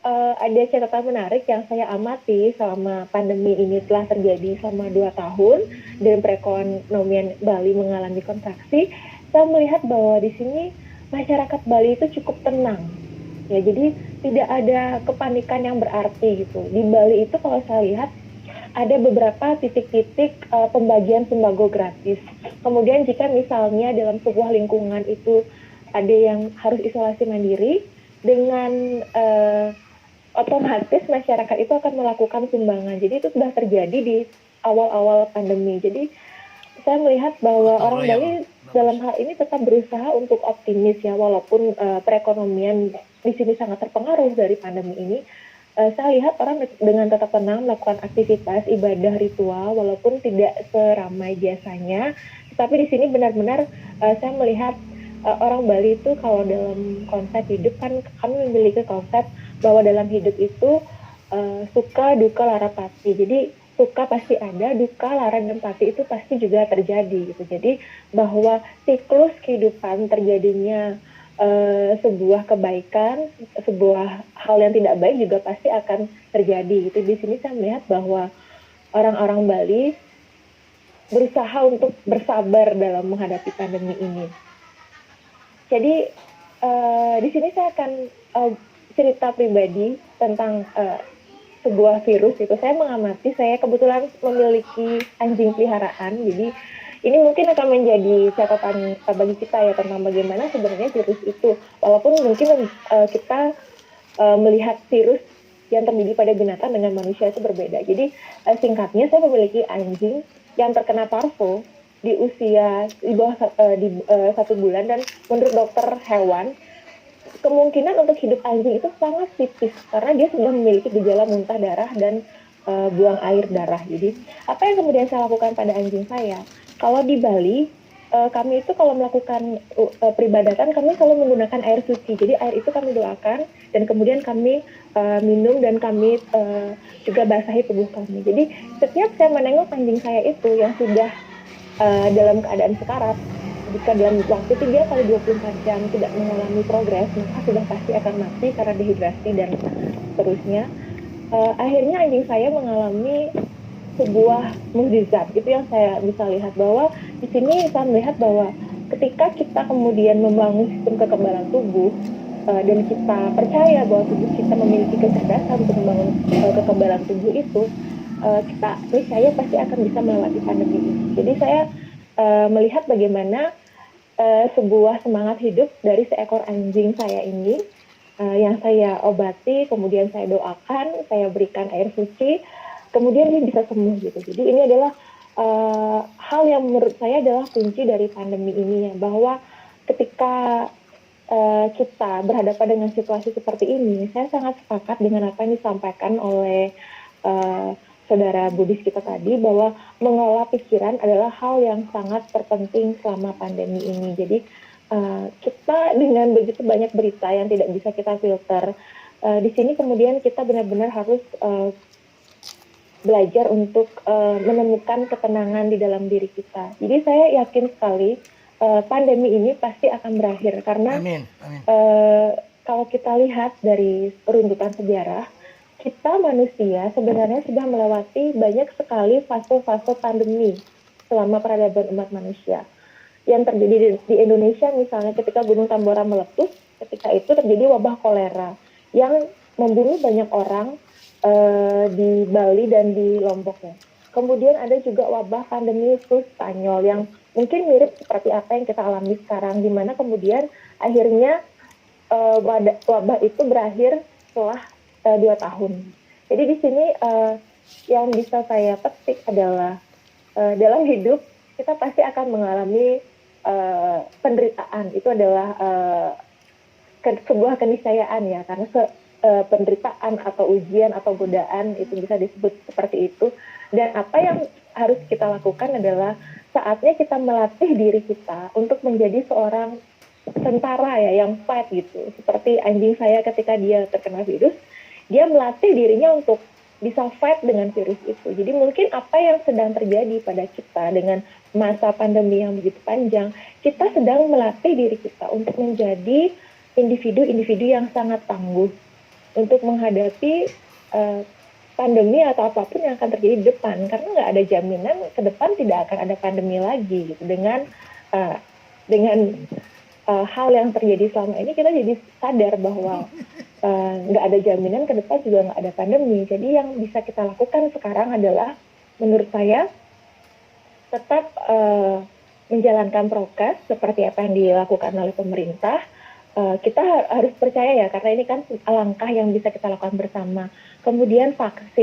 ada catatan menarik yang saya amati selama pandemi ini telah terjadi selama 2 tahun dan perekonomian Bali mengalami kontraksi. Saya melihat bahwa di sini masyarakat Bali itu cukup tenang. Ya, jadi tidak ada kepanikan yang berarti gitu. Di Bali itu kalau saya lihat ada beberapa titik-titik pembagian sembako gratis. Kemudian jika misalnya dalam sebuah lingkungan itu ada yang harus isolasi mandiri, dengan otomatis masyarakat itu akan melakukan sumbangan. Jadi itu sudah terjadi di awal-awal pandemi. Jadi saya melihat bahwa orang Bali dalam hal ini tetap berusaha untuk optimis ya, walaupun perekonomian di sini sangat terpengaruh dari pandemi ini. Saya lihat orang dengan tetap tenang melakukan aktivitas ibadah ritual walaupun tidak seramai biasanya. Tetapi di sini benar-benar saya melihat orang Bali itu kalau dalam konsep hidup kan kami memiliki konsep bahwa dalam hidup itu suka duka lara pasti. Jadi suka pasti ada, duka lara dan pasti itu pasti juga terjadi gitu. Jadi bahwa siklus kehidupan terjadinya sebuah kebaikan, sebuah hal yang tidak baik juga pasti akan terjadi gitu. Di sini saya melihat bahwa orang-orang Bali berusaha untuk bersabar dalam menghadapi pandemi ini. Jadi di sini saya akan cerita pribadi tentang sebuah virus itu. Saya mengamati, saya kebetulan memiliki anjing peliharaan, jadi ini mungkin akan menjadi catatan bagi kita ya tentang bagaimana sebenarnya virus itu. Walaupun mungkin kita melihat virus yang terjadi pada binatang dengan manusia itu berbeda. Jadi singkatnya saya memiliki anjing yang terkena parvo di usia di bawah 1 bulan, dan menurut dokter hewan kemungkinan untuk hidup anjing itu sangat tipis karena dia sudah memiliki gejala muntah darah dan buang air darah. Jadi apa yang kemudian saya lakukan pada anjing saya? Kalau di Bali kami itu kalau melakukan peribadatan kami selalu menggunakan air suci. Jadi air itu kami doakan dan kemudian kami minum dan kami juga basahi tubuh kami. Jadi setiap saya menengok anjing saya itu yang sudah dalam keadaan sekarat, jika dalam waktu 3 kali 24 jam tidak mengalami progres, maka sudah pasti akan mati karena dehidrasi dan seterusnya. Akhirnya anjing saya mengalami sebuah mukjizat. Itu yang saya bisa lihat, bahwa di sini saya melihat bahwa ketika kita kemudian membangun sistem kekebalan tubuh dan kita percaya bahwa tubuh kita memiliki kecerdasan untuk membangun kekebalan tubuh itu, kita percaya pasti akan bisa melewati pandemi ini. Jadi saya melihat bagaimana sebuah semangat hidup dari seekor anjing saya ini yang saya obati, kemudian saya doakan, saya berikan air suci, kemudian dia bisa sembuh gitu. Jadi ini adalah hal yang menurut saya adalah kunci dari pandemi ini ya, bahwa ketika kita berhadapan dengan situasi seperti ini, saya sangat sepakat dengan apa yang disampaikan oleh saudara Budis kita tadi, bahwa mengelola pikiran adalah hal yang sangat terpenting selama pandemi ini. Jadi kita dengan begitu banyak berita yang tidak bisa kita filter, di sini kemudian kita benar-benar harus belajar untuk menemukan ketenangan di dalam diri kita. Jadi saya yakin sekali pandemi ini pasti akan berakhir karena Amin. Amin. Kalau kita lihat dari runtutan sejarah, kita manusia sebenarnya sudah melewati banyak sekali fase-fase pandemi selama peradaban umat manusia. Yang terjadi di Indonesia misalnya ketika Gunung Tambora meletus, ketika itu terjadi wabah kolera yang membunuh banyak orang di Bali dan di Lombok ya. Kemudian ada juga wabah pandemi flu Spanyol yang mungkin mirip seperti apa yang kita alami sekarang, di mana kemudian akhirnya wabah itu berakhir setelah 2 tahun. Jadi di sini yang bisa saya petik adalah dalam hidup kita pasti akan mengalami penderitaan. Itu adalah sebuah keniscayaan ya, karena penderitaan atau ujian atau godaan itu bisa disebut seperti itu. Dan apa yang harus kita lakukan adalah saatnya kita melatih diri kita untuk menjadi seorang tentara ya, yang fight gitu. Seperti anjing saya ketika dia terkena virus, dia melatih dirinya untuk bisa fight dengan virus itu. Jadi mungkin apa yang sedang terjadi pada kita dengan masa pandemi yang begitu panjang, kita sedang melatih diri kita untuk menjadi individu-individu yang sangat tangguh, untuk menghadapi pandemi atau apapun yang akan terjadi di depan, karena nggak ada jaminan ke depan tidak akan ada pandemi lagi gitu. Dengan hal yang terjadi selama ini, kita jadi sadar bahwa nggak ada jaminan ke depan juga nggak ada pandemi. Jadi yang bisa kita lakukan sekarang adalah, menurut saya, tetap menjalankan prokes seperti apa yang dilakukan oleh pemerintah. Kita harus percaya ya, karena ini kan langkah yang bisa kita lakukan bersama. Kemudian vaksin